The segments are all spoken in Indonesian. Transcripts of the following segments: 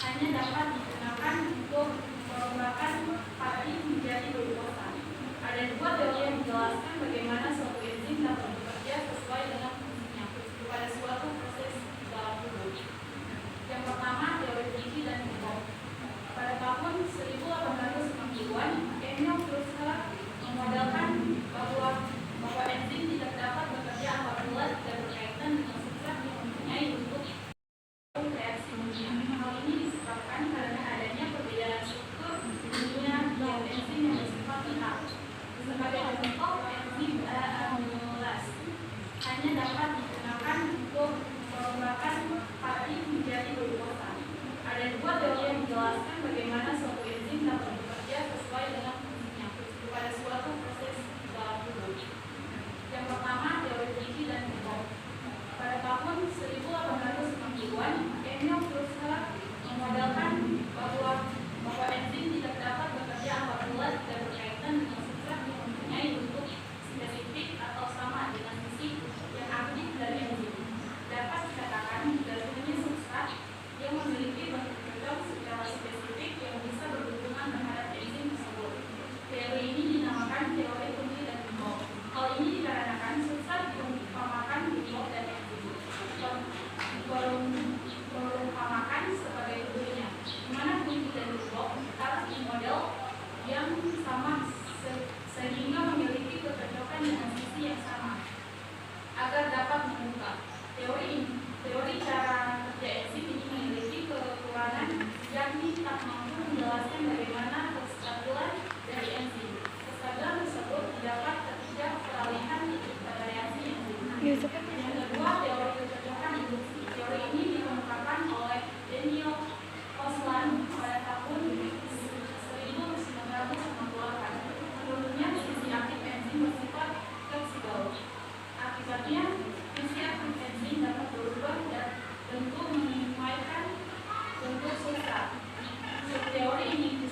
hanya dapat digunakan untuk melombakan padi menjadi glukosa. Ada dua teori yang menjelaskan bagaimana suatu enzim dapat bekerja sesuai dengan fungsinya pada suatu proses dalam tubuh. Yang pertama, teori Debye dan Coulomb. Pada tahun 1860-an, Emil berusaha memodelkan bahwa enzim tidak dapat bekerja apabila tidak berkaitan dengan substrat yang mempunyai bentuk reaksi kimia. Hal ini disebabkan karena adanya perbedaan struktur dunia dan enzim yang bersifat linear. Sebagai contoh, enzim amilase hanya dapat digunakan untuk melombakan padi menjadi glukosa. Ada dua teori yang menjelaskan bagaimana suatu enzim dapat bekerja sesuai dengan fungsinya pada suatu proses dalam tubuh. Yang pertama, teori Debye dan Coulomb. Pada tahun 1860-an, Emil berusaha memodelkan bahwa enzim tidak dapat bekerja apabila tidak berkaitan dengan substrat yang mempunyai bentuk spesifik atau sama dengan sisi yang aktif dari enzim. Dapat dikatakan jika substrat yang memiliki bentuk cocok secara spesifik yang bisa berhubungan terhadap enzim tersebut. Teori ini dinamakan teori Debye dan Coulomb. Hal ini dikarenakan substrat diumpamakan glikol dan enzim diumpamakan sebagai tubuhnya, di mana Debye dan Coulomb harus dimodel yang sama sehingga memiliki kecocokan dengan sisi yang sama agar dapat mengungkap teori cara kerja enzim ini memiliki kekurangan, yakni tak mampu menjelaskan bagaimana kestabilan dari enzim. Kestabilan tersebut didapat ketika peralihan pada reaksi enzim. Yang kedua, teori kecocokan induksi. Teori ini dikemukakan oleh Daniel Osland pada tahun 1998. Menurutnya, sisi aktif enzim bersifat fleksibel. Akibatnya, sisi aktif enzim dapat berubah dan bentuk menyesuaikan bentuk substrat. Teori ini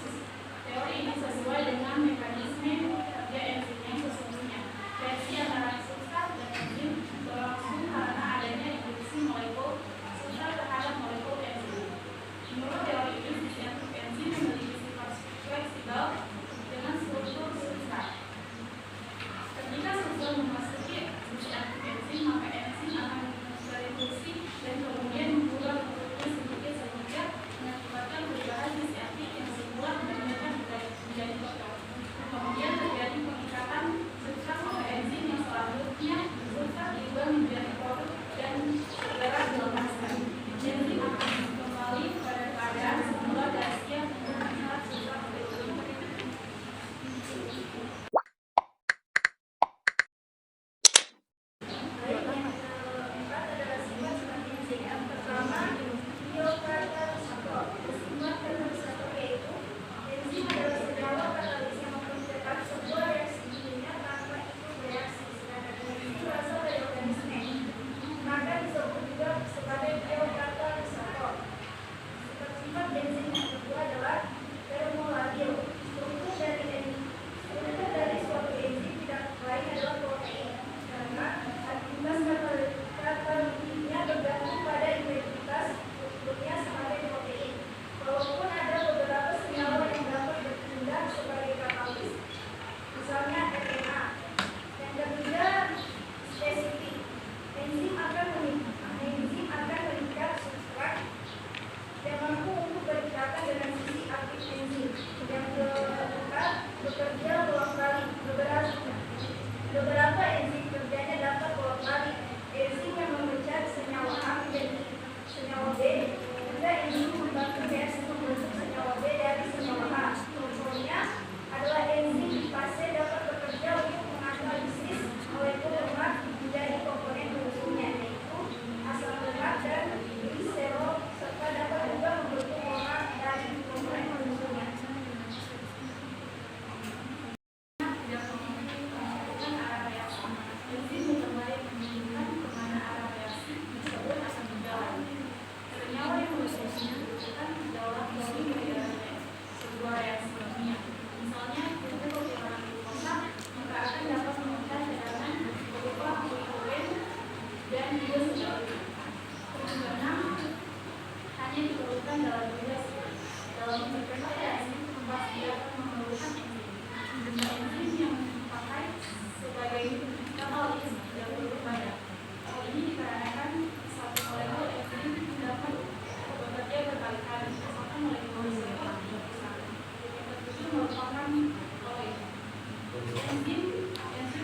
enzim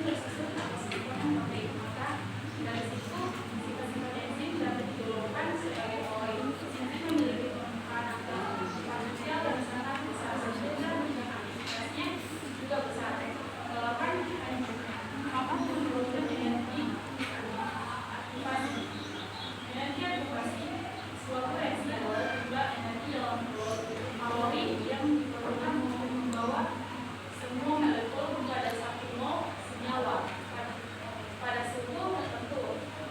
tersebut pakai maka dari situ sifat-sifat enzim dapat digolongkan sebagai poin. Enzim memiliki peran potensial yang sangat besar dan aktivitasnya juga besar. Melakukan apa menurunkan energi aktivasi. Energi aktivasi suatu reaksi adalah juga energi dalam kalori yang diperlukan untuk membawa semua molekul pada satu mol senyawa pada suhu tertentu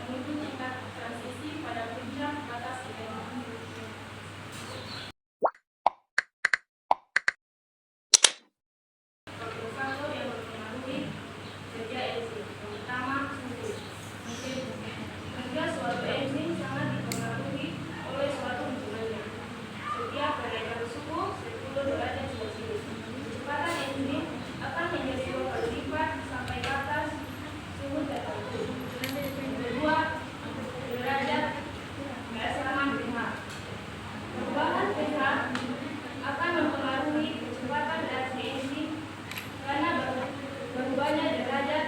menuju tingkat transisi pada puncak batas energi. Faktor yang mempengaruhi kerja enzim, pertama suhu. Kerja suatu enzim sangat dipengaruhi oleh suatu hubungannya. Setiap kenaikan suhu 10 derajat Celcius, kecepatan enzim akan menjadi 2 kali lipat sampai ke atas suhu tertentu. Kedua, derajat keasaman pH. Perubahan pH akan mempengaruhi kecepatan reaksi enzim karena berubahnya derajat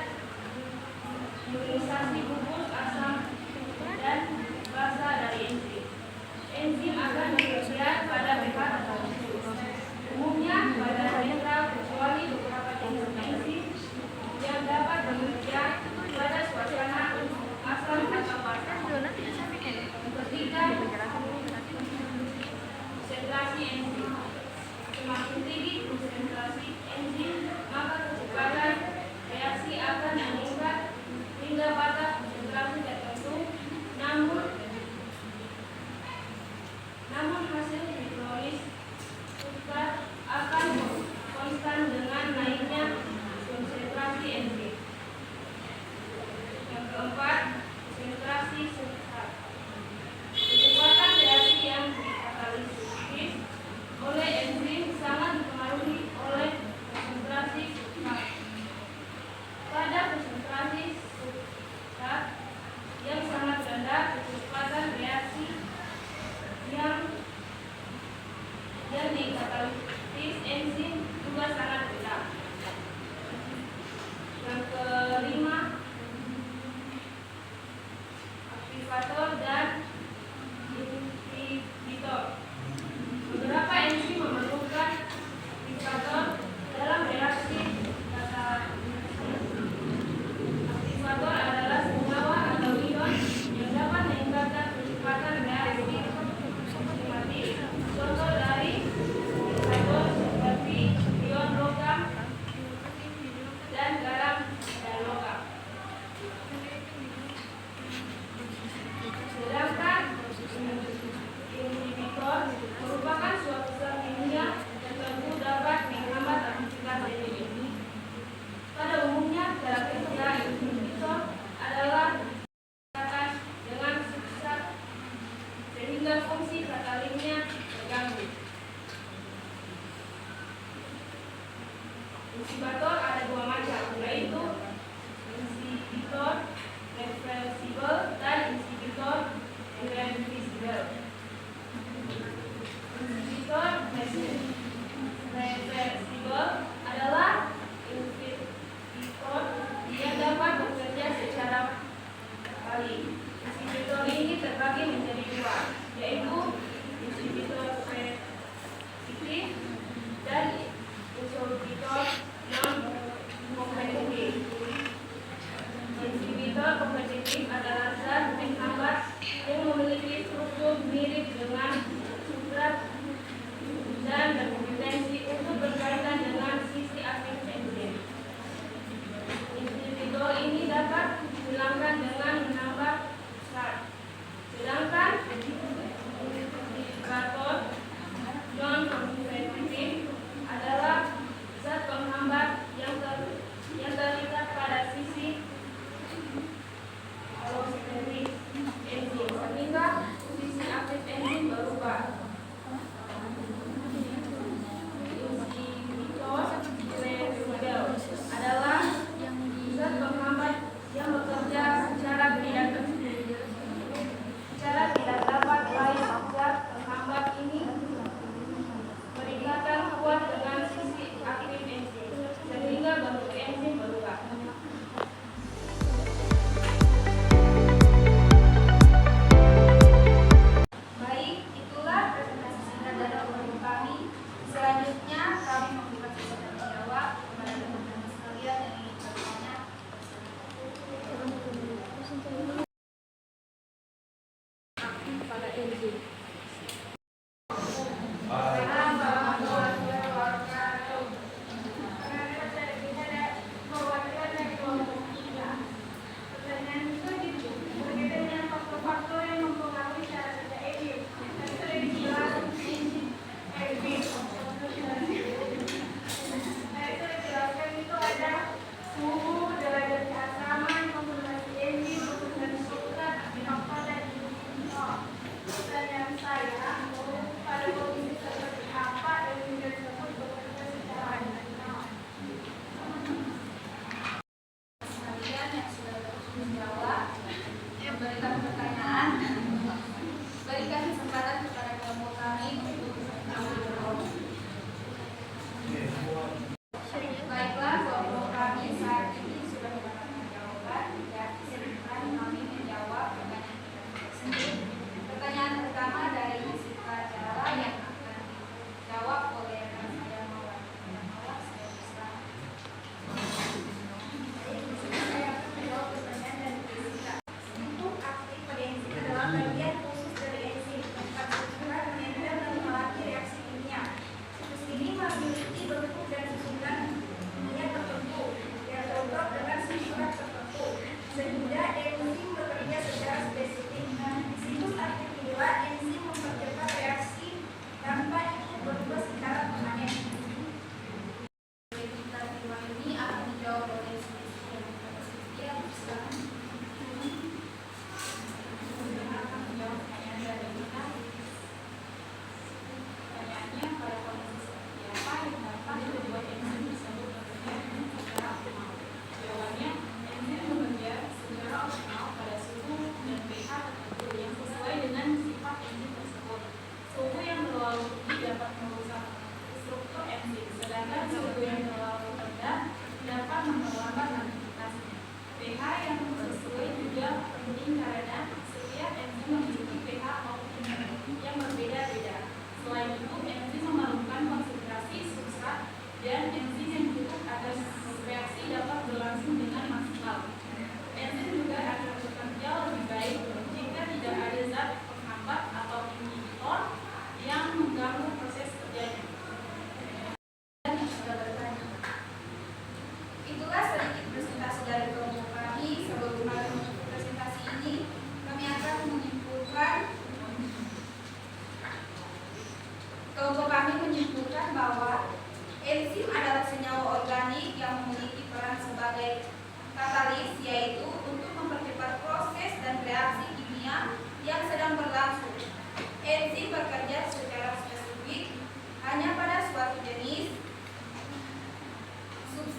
ionisasi gugus asam dan basa dari enzim. Enzim akan bekerja pada pH tertentu. Umumnya pada netral kecuali beberapa jenis enzim yang dapat bekerja pada suasana asam atau basa. Ketiga, konsentrasi enzim. Semakin tinggi konsentrasi enzim, maka kecepatan reaksi akan meningkat hingga batas konsentrasi tertentu. Namun hasil hidrolis akan konstan dengan naiknya konsentrasi enzim. Yang keempat, konsentrasi substrat. Kecepatan reaksi yang dikatalisis oleh enzim sangat dipengaruhi oleh konsentrasi substrat. Pada konsentrasi substrat yang sangat rendah, kecepatan reaksi yang dikatalisis enzim juga sangat rendah. Yang kelima, aktivator dan inhibitor. Beberapa enzim memerlukan aktivator dalam reaksi katalisis. Aktivator adalah senyawa atau ion yang dapat meningkatkan kecepatan reaksi enzimatik. Contoh dari aktivator seperti ion logam dan garam dan logam. Sedangkan inhibitor merupakan suatu zat kimia tertentu dapat menghambat aktivitas enzim. Pada umumnya, cara kerja inhibitor adalah dengan substrat sehingga fungsi katalisnya terganggu. Inhibitor ada dua macam, yaitu inhibitor reversible dan inhibitor irreversible. Inhibitor reversible adalah inhibitor yang dapat bekerja secara kali. Inhibitor ini terbagi menjadi dua, yaitu inhibitor sensitif dan inhibitor non-kompetitif. Inhibitor kompetitif adalah zat penghambat yang memiliki struktur mirip dengan substrat dan berpotensi untuk berkaitan dengan sisi aktif enzim. Inhibitor ini dapat dihilangkan dengan menambah substrat. Sedangkan inhibitor non-kompetitif adalah zat penghambat yang terlibat pada sisi allosterik enzim sehingga sisi aktif enzim berubah.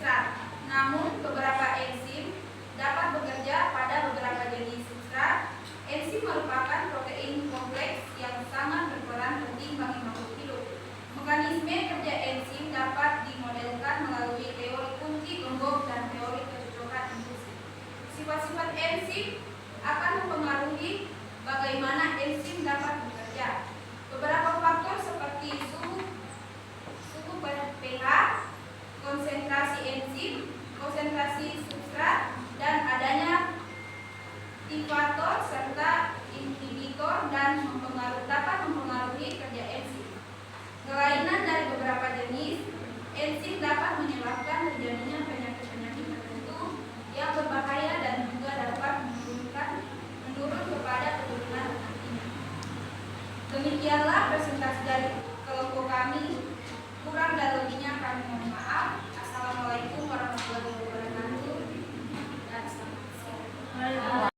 substrat. Namun, beberapa enzim dapat bekerja pada beberapa jenis substrat. Enzim merupakan protein kompleks yang sangat berperan penting bagi makhluk hidup. Mekanisme kerja enzim dapat dimodelkan melalui teori kunci gembok dan teori kecocokan industri. Sifat-sifat enzim akan mempengaruhi bagaimana enzim dapat bekerja. Beberapa faktor seperti suhu pH, konsentrasi enzim, konsentrasi substrat, dan adanya aktivator serta inhibitor dapat mempengaruhi kerja enzim. Kelainan dari beberapa jenis enzim dapat menyebabkan terjadinya penyakit-penyakit tertentu yang berbahaya dan juga dapat menurun kepada keturunan nantinya. Demikianlah presentasi dari kelompok kami. Kurang dan lebihnya kami mohon maaf. Assalamualaikum warahmatullahi wabarakatuh dan selamat siang.